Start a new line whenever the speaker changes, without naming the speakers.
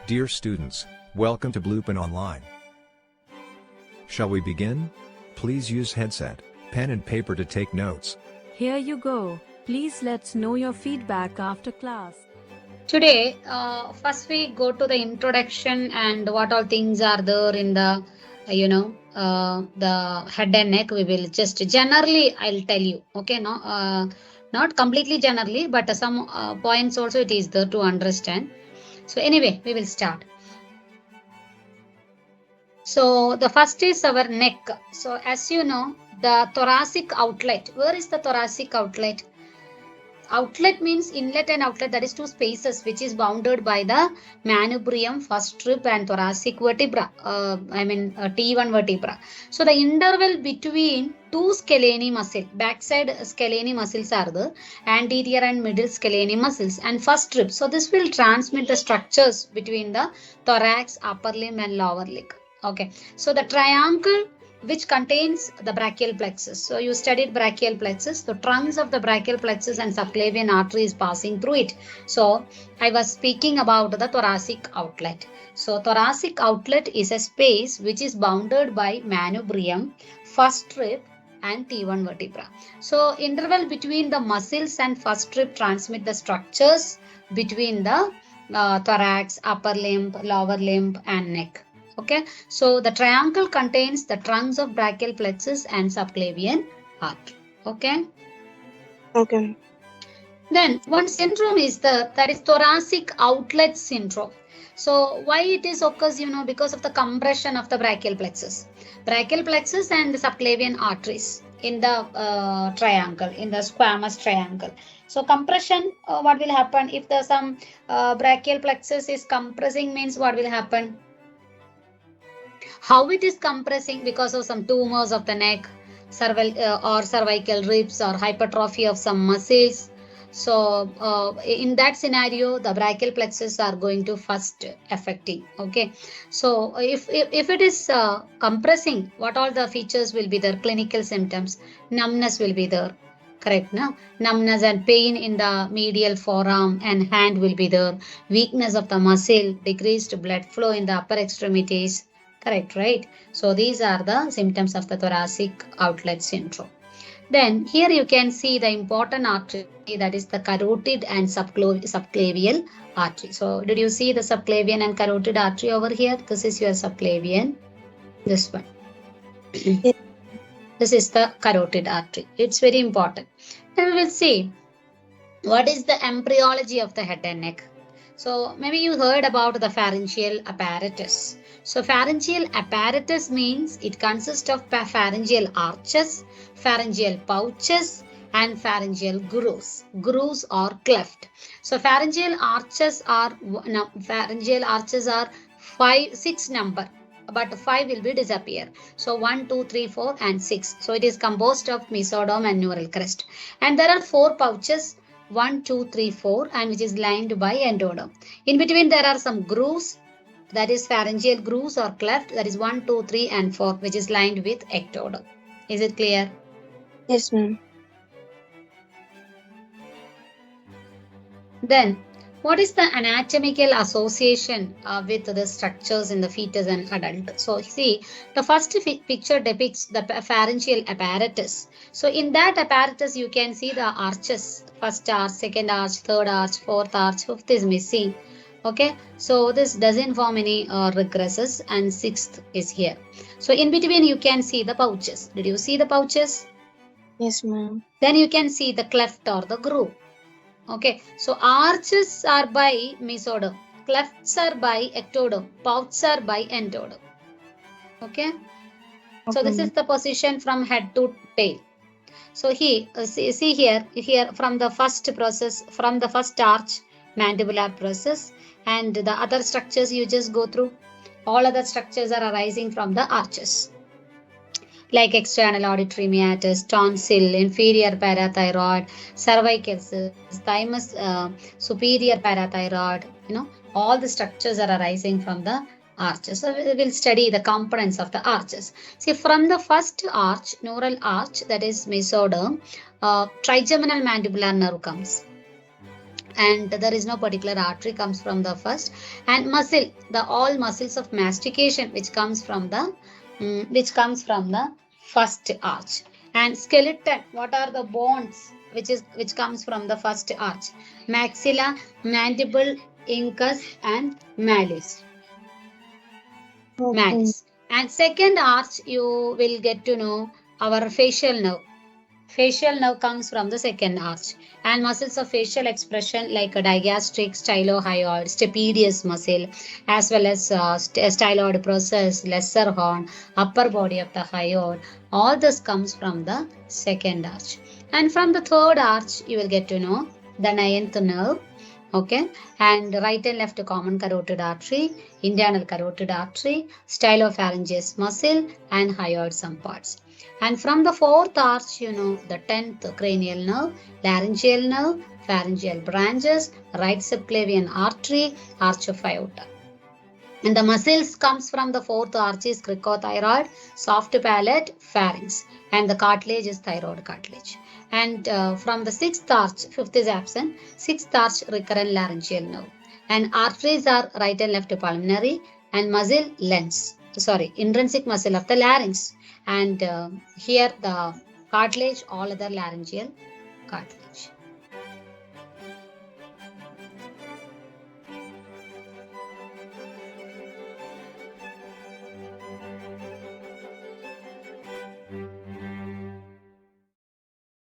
Dear students, welcome to Bluepin Online. Shall we begin? Please use headset, pen and paper to take notes.
Here you go. Please let's know your feedback after class.
Today, first we go to the introduction and what all things are there in the, the head and neck. We will just generally, I'll tell you, okay, no, not completely generally, but some points also it is there to understand. So anyway, we will start. So the first is our neck. So as you know, the thoracic outlet. Where is the thoracic outlet? Outlet means inlet and outlet, that is two spaces which is bounded by the manubrium, first rib and thoracic vertebra, T1 vertebra. So the interval between two scalene muscle, backside scalene muscles are there, anterior and middle scalene muscles and first rib. So this will transmit the structures between the thorax, upper limb and lower leg. Okay, so the triangle which contains the brachial plexus. So you studied brachial plexus. The trunks of the brachial plexus and subclavian artery is passing through it. So I was speaking about the thoracic outlet. So thoracic outlet is a space which is bounded by manubrium, first rib and T1 vertebra. So interval between the muscles and first rib transmit the structures between the thorax, upper limb, lower limb and neck. Okay, so the triangle contains the trunks of brachial plexus and subclavian artery. Okay.
Okay.
Then one syndrome is that is thoracic outlet syndrome. So why it is occurs, because of the compression of the brachial plexus and the subclavian arteries in the triangle, in the squamous triangle. So compression, what will happen if there's some brachial plexus is compressing means what will happen? How it is compressing? Because of some tumors of the neck, cervical ribs or hypertrophy of some muscles. So in that scenario, the brachial plexus are going to first affecting. Okay. So if it is compressing, what all the features will be there? Clinical symptoms, numbness will be there. Correct, no? Numbness and pain in the medial forearm and hand will be there. Weakness of the muscle, decreased blood flow in the upper extremities. Correct, right? So these are the symptoms of the thoracic outlet syndrome. Then here you can see the important artery, that is the carotid and subclavial artery. So did you see the subclavian and carotid artery over here? This is your subclavian. This one. This is the carotid artery. It's very important. Then we will see what is the embryology of the head and neck. So maybe you heard about the pharyngeal apparatus. So pharyngeal apparatus means it consists of pharyngeal arches, pharyngeal pouches and pharyngeal grooves. Grooves or cleft. So pharyngeal arches are 6 number, but 5 will be disappear. So 1, 2, 3, 4 and 6. So it is composed of mesoderm and neural crest. And there are 4 pouches, 1, 2, 3, 4 and which is lined by endoderm. In between there are some grooves, that is pharyngeal grooves or cleft, that is 1, 2, 3 and 4 which is lined with ectoderm. Is it clear?
Yes, ma'am.
Then what is the anatomical association with the structures in the fetus and adult? So see, the first picture depicts the pharyngeal apparatus. So in that apparatus you can see the arches, first arch, second arch, third arch, fourth arch, fifth is missing. Okay, so this doesn't form any regresses and sixth is here. So in between you can see the pouches. Did you see the pouches?
Yes, ma'am.
Then you can see the cleft or the groove. Okay, so arches are by mesoderm, clefts are by ectoderm, pouches are by endoderm. Okay, so this is the position from head to tail. So here, see here from the first process, from the first arch, mandibular process, and the other structures you just go through. All other structures are arising from the arches, like external auditory meatus, tonsil, inferior parathyroid, cervical cyst, thymus, superior parathyroid. All the structures are arising from the arches. So we will study the components of the arches. See, from the first arch, neural arch, that is mesoderm, trigeminal mandibular nerve comes. and there is no particular artery comes from the first. And muscle, the all muscles of mastication which comes from the first arch. And skeleton, what are the bones which comes from the first arch? Maxilla, mandible, incus and malleus. Malleus. And second arch, you will get to know our facial nerve. Facial nerve comes from the second arch. And muscles of facial expression like a digastric, stylohyoid, stapedius muscle, as well as styloid process, lesser horn, upper body of the hyoid. All this comes from the second arch. And from the third arch, you will get to know the ninth nerve. Okay, and right and left common carotid artery, internal carotid artery, stylopharyngeus muscle, and hyoid some parts. And from the fourth arch, you know, the 10th cranial nerve, laryngeal nerve, pharyngeal branches, right subclavian artery, arch of aorta. And the muscles comes from the fourth arch is cricothyroid, soft palate, pharynx, and the cartilage is thyroid cartilage. And from the sixth arch, fifth is absent, sixth arch recurrent laryngeal nerve. And arteries are right and left pulmonary, and muscle lens, intrinsic muscle of the larynx. And here the cartilage, all other laryngeal cartilage.